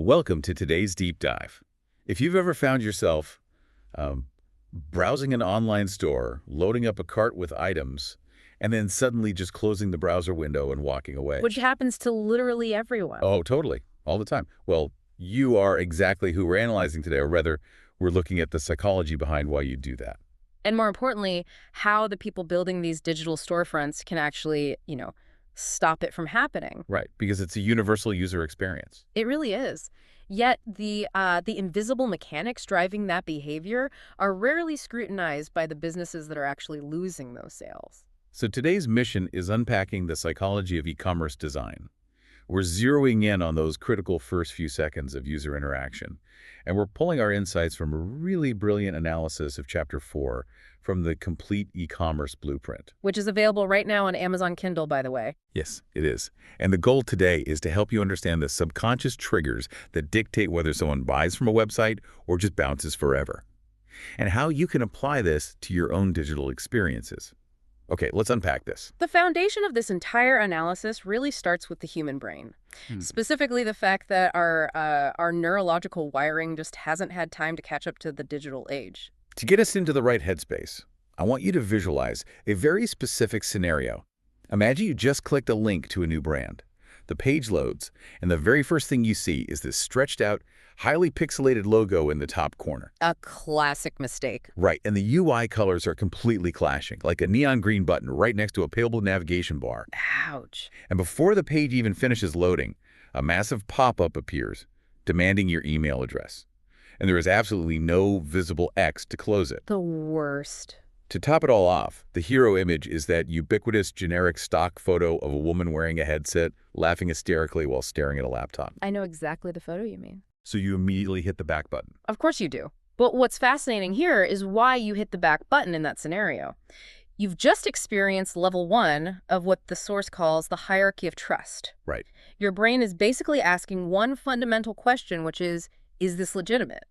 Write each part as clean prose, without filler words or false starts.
Welcome to today's deep dive. If you've ever found yourself browsing an online store, loading up a cart with items, and then suddenly just closing the browser window and walking away. Which happens to literally everyone. Oh, totally. All the time. Well, you are exactly who we're analyzing today, or rather, we're looking at the psychology behind why you do that. And more importantly, how the people building these digital storefronts can actually, stop it from happening. Right, because it's a universal user experience. It really is. Yet the invisible mechanics driving that behavior are rarely scrutinized by the businesses that are actually losing those sales. So today's mission is unpacking the psychology of e-commerce design. We're zeroing in on those critical first few seconds of user interaction, and we're pulling our insights from a really brilliant analysis of Chapter 4 from the Complete E-commerce Blueprint. Which is available right now on Amazon Kindle, by the way. Yes, it is. And the goal today is to help you understand the subconscious triggers that dictate whether someone buys from a website or just bounces forever, and how you can apply this to your own digital experiences. Okay, let's unpack this. The foundation of this entire analysis really starts with the human brain. Specifically, the fact that our neurological wiring just hasn't had time to catch up to the digital age. To get us into the right headspace, I want you to visualize a very specific scenario. Imagine you just clicked a link to a new brand. The page loads, and the very first thing you see is this stretched out, highly pixelated logo in the top corner. A classic mistake. Right, and the UI colors are completely clashing, like a neon green button right next to a pale blue navigation bar. Ouch. And before the page even finishes loading, a massive pop-up appears, demanding your email address. And there is absolutely no visible X to close it. The worst. To top it all off, the hero image is that ubiquitous generic stock photo of a woman wearing a headset, laughing hysterically while staring at a laptop. I know exactly the photo you mean. So you immediately hit the back button. Of course you do. But what's fascinating here is why you hit the back button in that scenario. You've just experienced level 1 of what the source calls the hierarchy of trust. Right. Your brain is basically asking one fundamental question, which is this legitimate?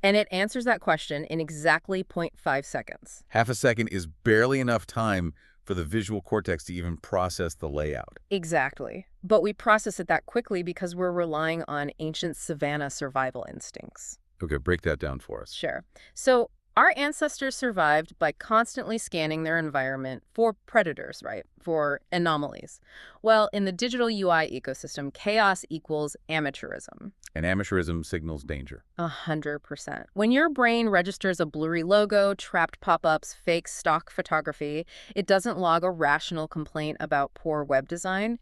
And it answers that question in exactly 0.5 seconds. Half a second is barely enough time for the visual cortex to even process the layout. Exactly. But we process it that quickly because we're relying on ancient savanna survival instincts. Okay, break that down for us. Sure. So our ancestors survived by constantly scanning their environment for predators, right? For anomalies. Well, in the digital UI ecosystem, chaos equals amateurism. And amateurism signals danger. 100%. When your brain registers a blurry logo, trapped pop-ups, fake stock photography, it doesn't log a rational complaint about poor web design.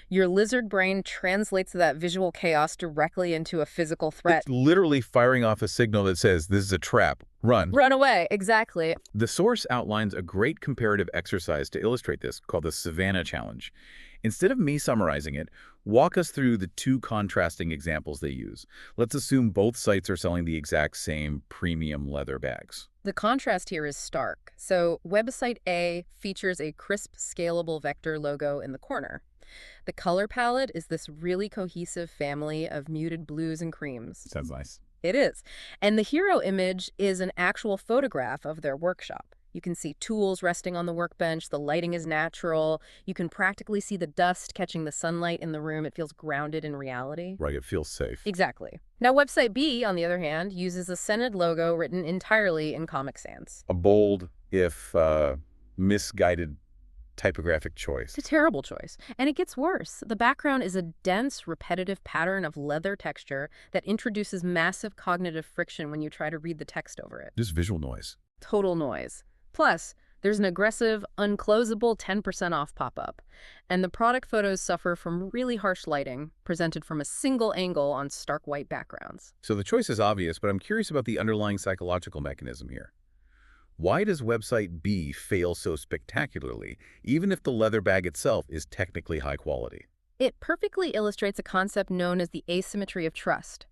Your lizard brain translates that visual chaos directly into a physical threat. It's literally firing off a signal that says, this is a trap. Run. Run away, exactly. The source outlines a great comparative exercise to illustrate this called the Savannah Challenge. Instead of me summarizing it, walk us through the two contrasting examples they use. Let's assume both sites are selling the exact same premium leather bags. The contrast here is stark. So website A features a crisp, scalable vector logo in the corner. The color palette is this really cohesive family of muted blues and creams. Sounds nice. It is. And the hero image is an actual photograph of their workshop. You can see tools resting on the workbench. The lighting is natural. You can practically see the dust catching the sunlight in the room. It feels grounded in reality. Right, it feels safe. Exactly. Now, website B, on the other hand, uses a scented logo written entirely in Comic Sans. A bold, if misguided, typographic choice. It's a terrible choice. And it gets worse. The background is a dense, repetitive pattern of leather texture that introduces massive cognitive friction when you try to read the text over it. Just visual noise. Total noise. Plus, there's an aggressive, unclosable 10% off pop-up. And the product photos suffer from really harsh lighting, presented from a single angle on stark white backgrounds. So the choice is obvious, but I'm curious about the underlying psychological mechanism here. Why does website B fail so spectacularly, even if the leather bag itself is technically high quality? It perfectly illustrates a concept known as the asymmetry of trust.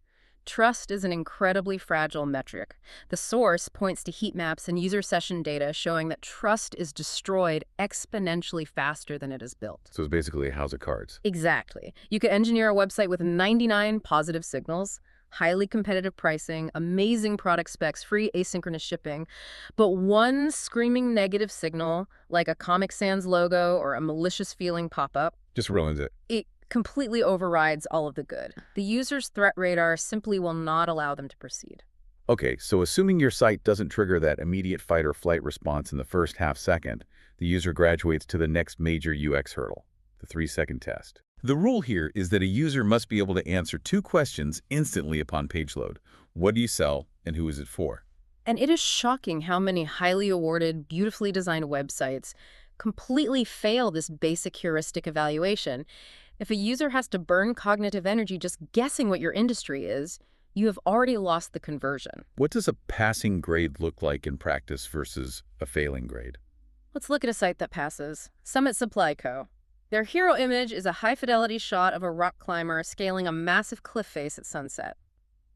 Trust is an incredibly fragile metric. The source points to heat maps and user session data showing that trust is destroyed exponentially faster than it is built. So it's basically a house of cards. Exactly. You could engineer a website with 99 positive signals, highly competitive pricing, amazing product specs, free asynchronous shipping, but one screaming negative signal, like a Comic Sans logo or a malicious feeling pop-up, Just ruins it. it completely overrides all of the good. The user's threat radar simply will not allow them to proceed. Okay, so assuming your site doesn't trigger that immediate fight or flight response in the first half second, the user graduates to the next major UX hurdle, the 3-second test. The rule here is that a user must be able to answer 2 questions instantly upon page load. What do you sell, and who is it for? And it is shocking how many highly awarded, beautifully designed websites completely fail this basic heuristic evaluation. If a user has to burn cognitive energy just guessing what your industry is, you have already lost the conversion. What does a passing grade look like in practice versus a failing grade? Let's look at a site that passes. Summit Supply Co. Their hero image is a high-fidelity shot of a rock climber scaling a massive cliff face at sunset.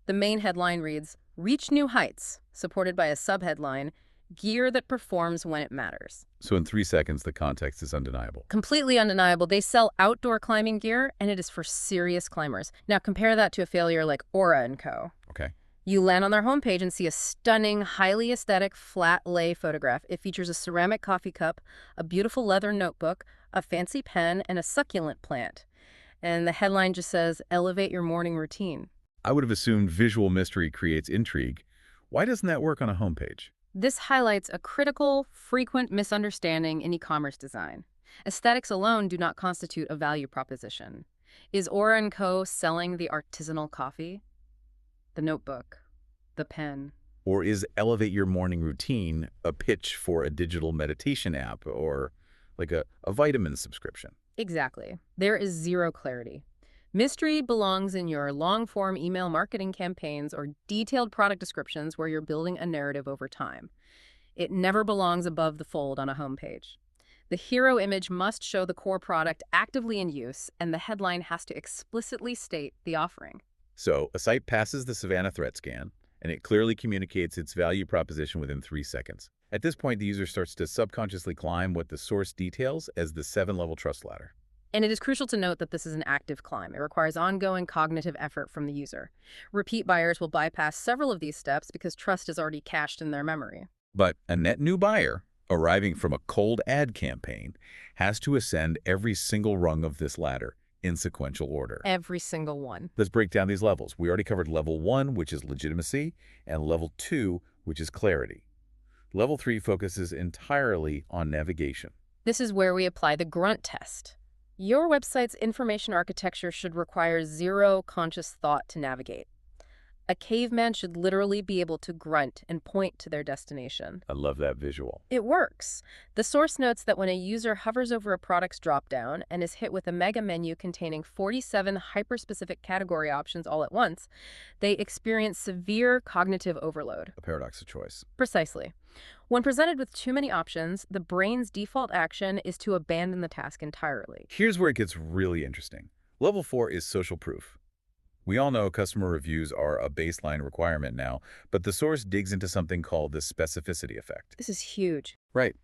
The main headline reads, "Reach New Heights," supported by a subheadline, "Gear that performs when it matters." So in 3 seconds, the context is undeniable. Completely undeniable. They sell outdoor climbing gear, and it is for serious climbers. Now compare that to a failure like Aura & Co. Okay. You land on their homepage and see a stunning, highly aesthetic, flat-lay photograph. It features a ceramic coffee cup, a beautiful leather notebook, a fancy pen, and a succulent plant. And the headline just says, "Elevate your morning routine." I would have assumed visual mystery creates intrigue. Why doesn't that work on a homepage? This highlights a critical, frequent misunderstanding in e-commerce design. Aesthetics alone do not constitute a value proposition. Is Aura & Co. selling the artisanal coffee, the notebook, the pen? Or is Elevate Your Morning Routine a pitch for a digital meditation app or like a vitamin subscription? Exactly. There is zero clarity. Mystery belongs in your long-form email marketing campaigns or detailed product descriptions where you're building a narrative over time. It never belongs above the fold on a homepage. The hero image must show the core product actively in use, and the headline has to explicitly state the offering. So a site passes the Savannah threat scan, and it clearly communicates its value proposition within 3 seconds. At this point, the user starts to subconsciously climb what the source details as the 7-level trust ladder. And it is crucial to note that this is an active climb. It requires ongoing cognitive effort from the user. Repeat buyers will bypass several of these steps because trust is already cached in their memory. But a net new buyer, arriving from a cold ad campaign, has to ascend every single rung of this ladder in sequential order. Every single one. Let's break down these levels. We already covered level 1, which is legitimacy, and level 2, which is clarity. Level 3 focuses entirely on navigation. This is where we apply the grunt test. Your website's information architecture should require zero conscious thought to navigate. A caveman should literally be able to grunt and point to their destination. I love that visual. It works. The source notes that when a user hovers over a product's dropdown and is hit with a mega menu containing 47 hyper-specific category options all at once, they experience severe cognitive overload. A paradox of choice. Precisely. When presented with too many options, the brain's default action is to abandon the task entirely. Here's where it gets really interesting. Level 4 is social proof. We all know customer reviews are a baseline requirement now, but the source digs into something called the specificity effect. This is huge. Right.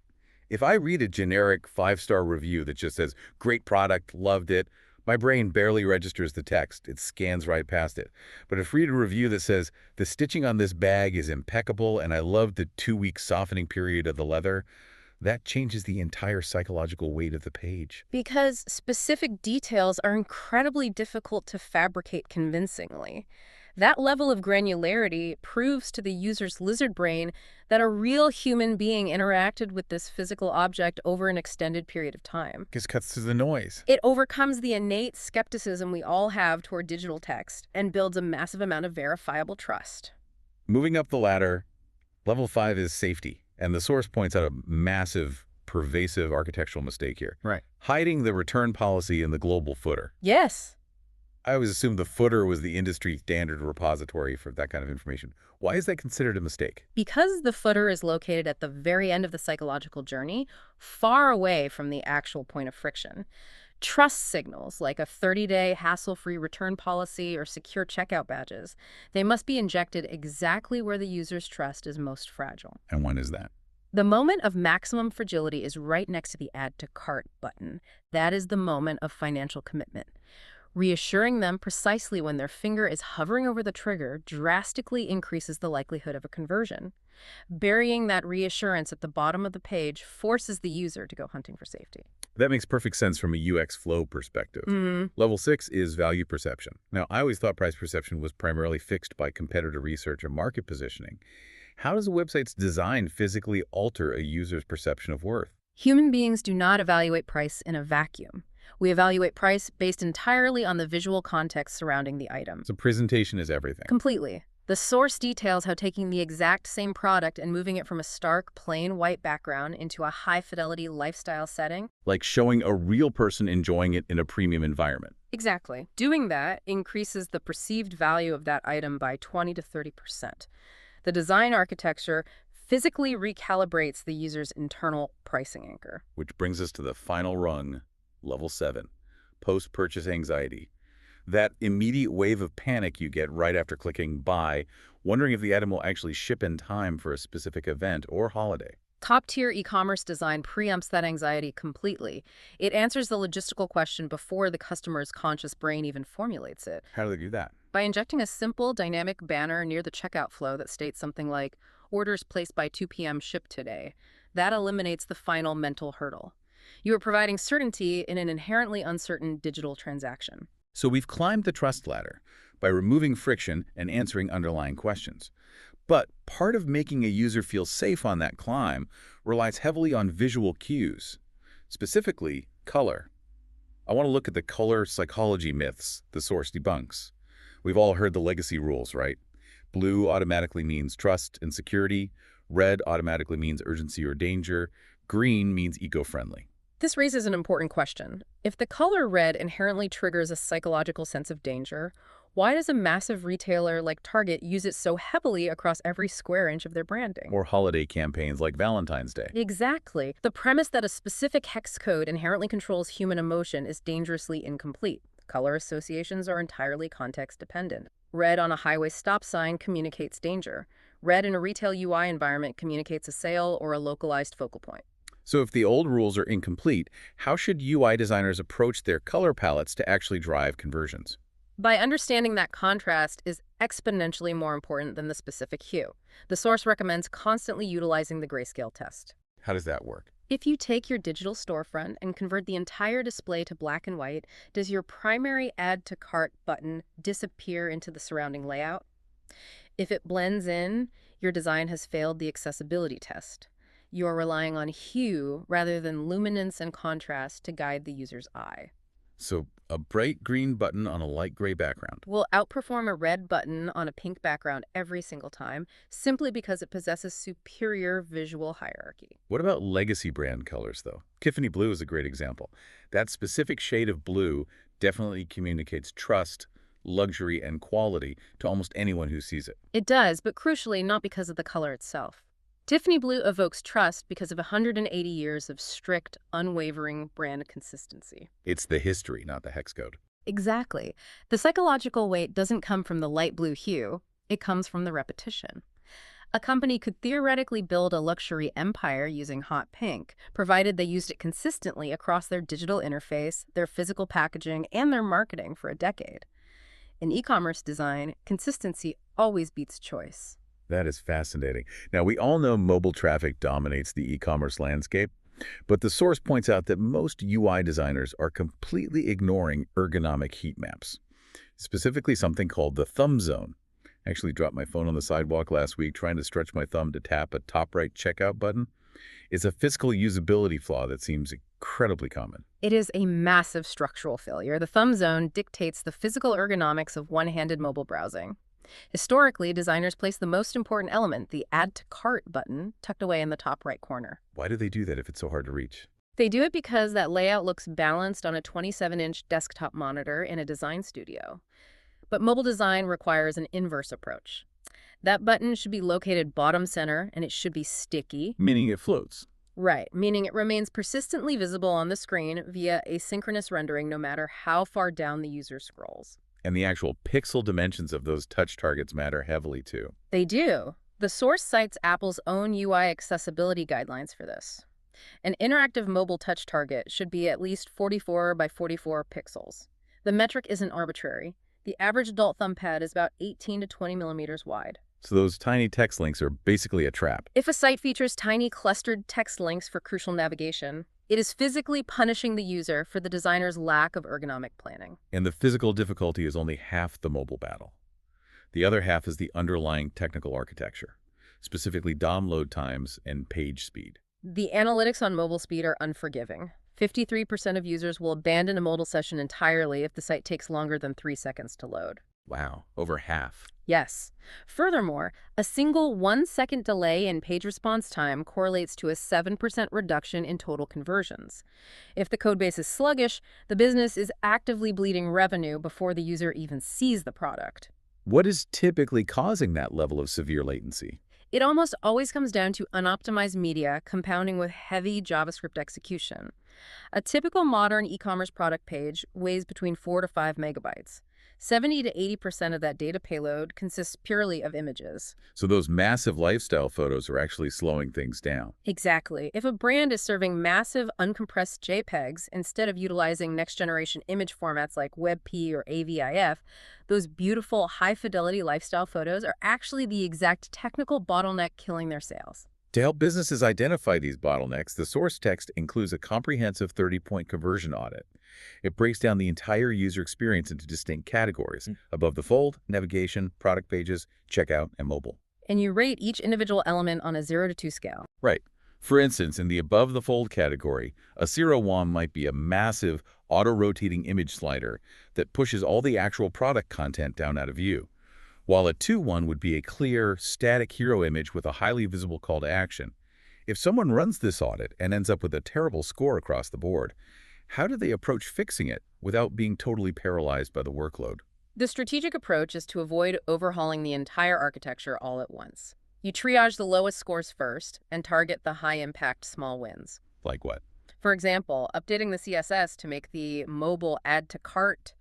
If I read a generic 5-star review that just says, "Great product, loved it," my brain barely registers the text. It scans right past it. But if I read a review that says, "The stitching on this bag is impeccable and I love the 2-week softening period of the leather," that changes the entire psychological weight of the page. Because specific details are incredibly difficult to fabricate convincingly. That level of granularity proves to the user's lizard brain that a real human being interacted with this physical object over an extended period of time. Just cuts through the noise. It overcomes the innate skepticism we all have toward digital text and builds a massive amount of verifiable trust. Moving up the ladder, level 5 is safety. And the source points out a massive, pervasive architectural mistake here. Right. Hiding the return policy in the global footer. Yes. I always assumed the footer was the industry standard repository for that kind of information. Why is that considered a mistake? Because the footer is located at the very end of the psychological journey, far away from the actual point of friction. Trust signals, like a 30-day hassle-free return policy or secure checkout badges, they must be injected exactly where the user's trust is most fragile. And when is that? The moment of maximum fragility is right next to the Add to Cart button. That is the moment of financial commitment. Reassuring them precisely when their finger is hovering over the trigger drastically increases the likelihood of a conversion. Burying that reassurance at the bottom of the page forces the user to go hunting for safety. That makes perfect sense from a UX flow perspective. Level 6 is value perception. Now, I always thought price perception was primarily fixed by competitor research and market positioning. How does a website's design physically alter a user's perception of worth? Human beings do not evaluate price in a vacuum. We evaluate price based entirely on the visual context surrounding the item. So presentation is everything. Completely. The source details how taking the exact same product and moving it from a stark, plain white background into a high-fidelity lifestyle setting. Like showing a real person enjoying it in a premium environment. Exactly. Doing that increases the perceived value of that item by 20 to 30%. The design architecture physically recalibrates the user's internal pricing anchor. Which brings us to the final rung, level 7, post-purchase anxiety. That immediate wave of panic you get right after clicking buy, wondering if the item will actually ship in time for a specific event or holiday. Top-tier e-commerce design preempts that anxiety completely. It answers the logistical question before the customer's conscious brain even formulates it. How do they do that? By injecting a simple, dynamic banner near the checkout flow that states something like, "Orders placed by 2 p.m. ship today." That eliminates the final mental hurdle. You are providing certainty in an inherently uncertain digital transaction. So we've climbed the trust ladder by removing friction and answering underlying questions. But part of making a user feel safe on that climb relies heavily on visual cues, specifically color. I want to look at the color psychology myths the source debunks. We've all heard the legacy rules, right? Blue automatically means trust and security. Red automatically means urgency or danger. Green means eco-friendly. This raises an important question. If the color red inherently triggers a psychological sense of danger, why does a massive retailer like Target use it so heavily across every square inch of their branding? Or holiday campaigns like Valentine's Day. Exactly. The premise that a specific hex code inherently controls human emotion is dangerously incomplete. Color associations are entirely context-dependent. Red on a highway stop sign communicates danger. Red in a retail UI environment communicates a sale or a localized focal point. So if the old rules are incomplete, how should UI designers approach their color palettes to actually drive conversions? By understanding that contrast is exponentially more important than the specific hue. The source recommends constantly utilizing the grayscale test. How does that work? If you take your digital storefront and convert the entire display to black and white, does your primary Add to Cart button disappear into the surrounding layout? If it blends in, your design has failed the accessibility test. You are relying on hue rather than luminance and contrast to guide the user's eye. So a bright green button on a light gray background. Will outperform a red button on a pink background every single time, simply because it possesses superior visual hierarchy. What about legacy brand colors, though? Tiffany blue is a great example. That specific shade of blue definitely communicates trust, luxury, and quality to almost anyone who sees it. It does, but crucially, not because of the color itself. Tiffany blue evokes trust because of 180 years of strict, unwavering brand consistency. It's the history, not the hex code. Exactly. The psychological weight doesn't come from the light blue hue. It comes from the repetition. A company could theoretically build a luxury empire using hot pink, provided they used it consistently across their digital interface, their physical packaging, and their marketing for a decade. In e-commerce design, consistency always beats choice. That is fascinating. Now, we all know mobile traffic dominates the e-commerce landscape, but the source points out that most UI designers are completely ignoring ergonomic heat maps, specifically something called the thumb zone. I actually dropped my phone on the sidewalk last week trying to stretch my thumb to tap a top right checkout button. It's a physical usability flaw that seems incredibly common. It is a massive structural failure. The thumb zone dictates the physical ergonomics of one-handed mobile browsing. Historically, designers place the most important element, the Add to Cart button, tucked away in the top right corner. Why do they do that if it's so hard to reach? They do it because that layout looks balanced on a 27-inch desktop monitor in a design studio. But mobile design requires an inverse approach. That button should be located bottom center, and it should be sticky. Meaning it floats. Right, meaning it remains persistently visible on the screen via asynchronous rendering no matter how far down the user scrolls. And the actual pixel dimensions of those touch targets matter heavily, too. They do. The source cites Apple's own UI accessibility guidelines for this. An interactive mobile touch target should be at least 44 by 44 pixels. The metric isn't arbitrary. The average adult thumb pad is about 18 to 20 millimeters wide. So those tiny text links are basically a trap. If a site features tiny clustered text links for crucial navigation, it is physically punishing the user for the designer's lack of ergonomic planning. And the physical difficulty is only half the mobile battle. The other half is the underlying technical architecture, specifically DOM load times and page speed. The analytics on mobile speed are unforgiving. 53% of users will abandon a mobile session entirely if the site takes longer than 3 seconds to load. Wow, over half. Yes. Furthermore, a single 1-second delay in page response time correlates to a 7% reduction in total conversions. If the codebase is sluggish, the business is actively bleeding revenue before the user even sees the product. What is typically causing that level of severe latency? It almost always comes down to unoptimized media compounding with heavy JavaScript execution. A typical modern e-commerce product page weighs between 4 to 5 megabytes. 70 to 80% of that data payload consists purely of images. So those massive lifestyle photos are actually slowing things down. Exactly. If a brand is serving massive uncompressed JPEGs instead of utilizing next-generation image formats like WebP or AVIF, those beautiful high-fidelity lifestyle photos are actually the exact technical bottleneck killing their sales. To help businesses identify these bottlenecks, the source text includes a comprehensive 30-point conversion audit. It breaks down the entire user experience into distinct categories: above the fold, navigation, product pages, checkout, and mobile. And you rate each individual element on a 0 to 2 scale. Right. For instance, in the above the fold category, a 0-1 might be a massive auto-rotating image slider that pushes all the actual product content down out of view, while a 2-1 would be a clear, static hero image with a highly visible call to action. If someone runs this audit and ends up with a terrible score across the board, how do they approach fixing it without being totally paralyzed by the workload? The strategic approach is to avoid overhauling the entire architecture all at once. You triage the lowest scores first and target the high-impact small wins. Like what? For example, updating the CSS to make the mobile add to cart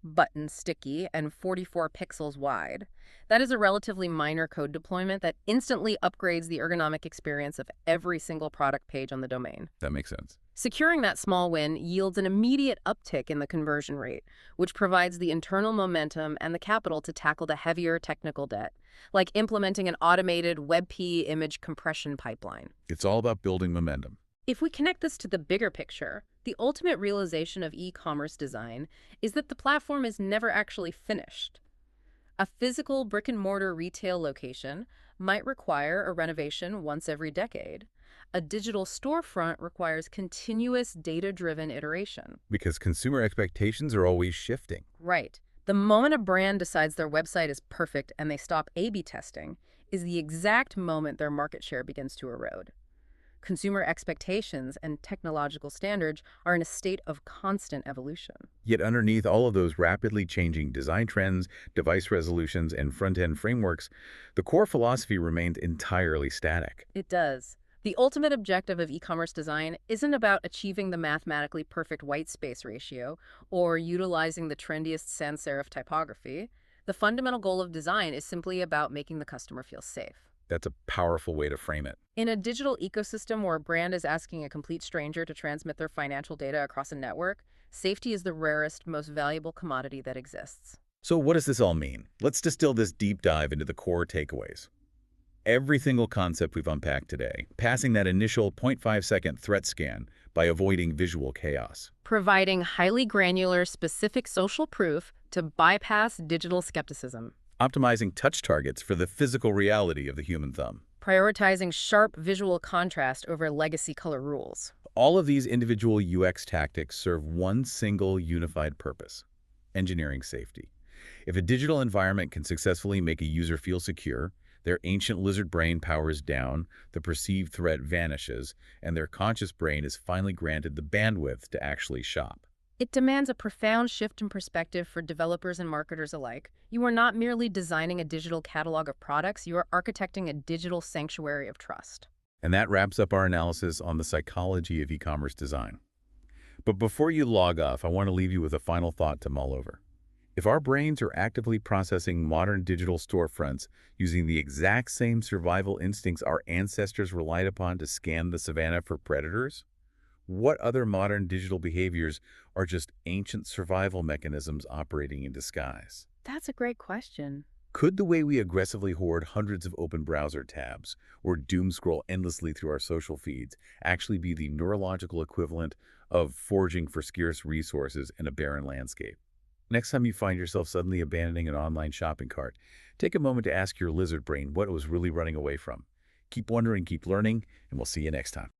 button sticky and 44 pixels wide. That is a relatively minor code deployment that instantly upgrades the ergonomic experience of every single product page on the domain. That makes sense. Securing that small win yields an immediate uptick in the conversion rate, which provides the internal momentum and the capital to tackle the heavier technical debt, like implementing an automated WebP image compression pipeline. It's all about building momentum. If we connect this to the bigger picture, the ultimate realization of e-commerce design is that the platform is never actually finished. A physical brick-and-mortar retail location might require a renovation once every decade. A digital storefront requires continuous data-driven iteration. Because consumer expectations are always shifting. Right. The moment a brand decides their website is perfect and they stop A/B testing is the exact moment their market share begins to erode. Consumer expectations and technological standards are in a state of constant evolution. Yet underneath all of those rapidly changing design trends, device resolutions, and front-end frameworks, the core philosophy remains entirely static. It does. The ultimate objective of e-commerce design isn't about achieving the mathematically perfect white space ratio or utilizing the trendiest sans serif typography. The fundamental goal of design is simply about making the customer feel safe. That's a powerful way to frame it. In a digital ecosystem where a brand is asking a complete stranger to transmit their financial data across a network, safety is the rarest, most valuable commodity that exists. So what does this all mean? Let's distill this deep dive into the core takeaways. Every single concept we've unpacked today, passing that initial 0.5-second threat scan by avoiding visual chaos. Providing highly granular, specific social proof to bypass digital skepticism. Optimizing touch targets for the physical reality of the human thumb. Prioritizing sharp visual contrast over legacy color rules. All of these individual UX tactics serve one single unified purpose: engineering safety. If a digital environment can successfully make a user feel secure, their ancient lizard brain powers down, the perceived threat vanishes, and their conscious brain is finally granted the bandwidth to actually shop. It demands a profound shift in perspective for developers and marketers alike. You are not merely designing a digital catalog of products, you are architecting a digital sanctuary of trust. And that wraps up our analysis on the psychology of e-commerce design. But before you log off, I want to leave you with a final thought to mull over. If our brains are actively processing modern digital storefronts using the exact same survival instincts our ancestors relied upon to scan the savannah for predators, What other modern digital behaviors are just ancient survival mechanisms operating in disguise? That's a great question. Could the way we aggressively hoard hundreds of open browser tabs or doom scroll endlessly through our social feeds actually be the neurological equivalent of foraging for scarce resources in a barren landscape? Next time you find yourself suddenly abandoning an online shopping cart, take a moment to ask your lizard brain what it was really running away from. Keep wondering, keep learning, and we'll see you next time.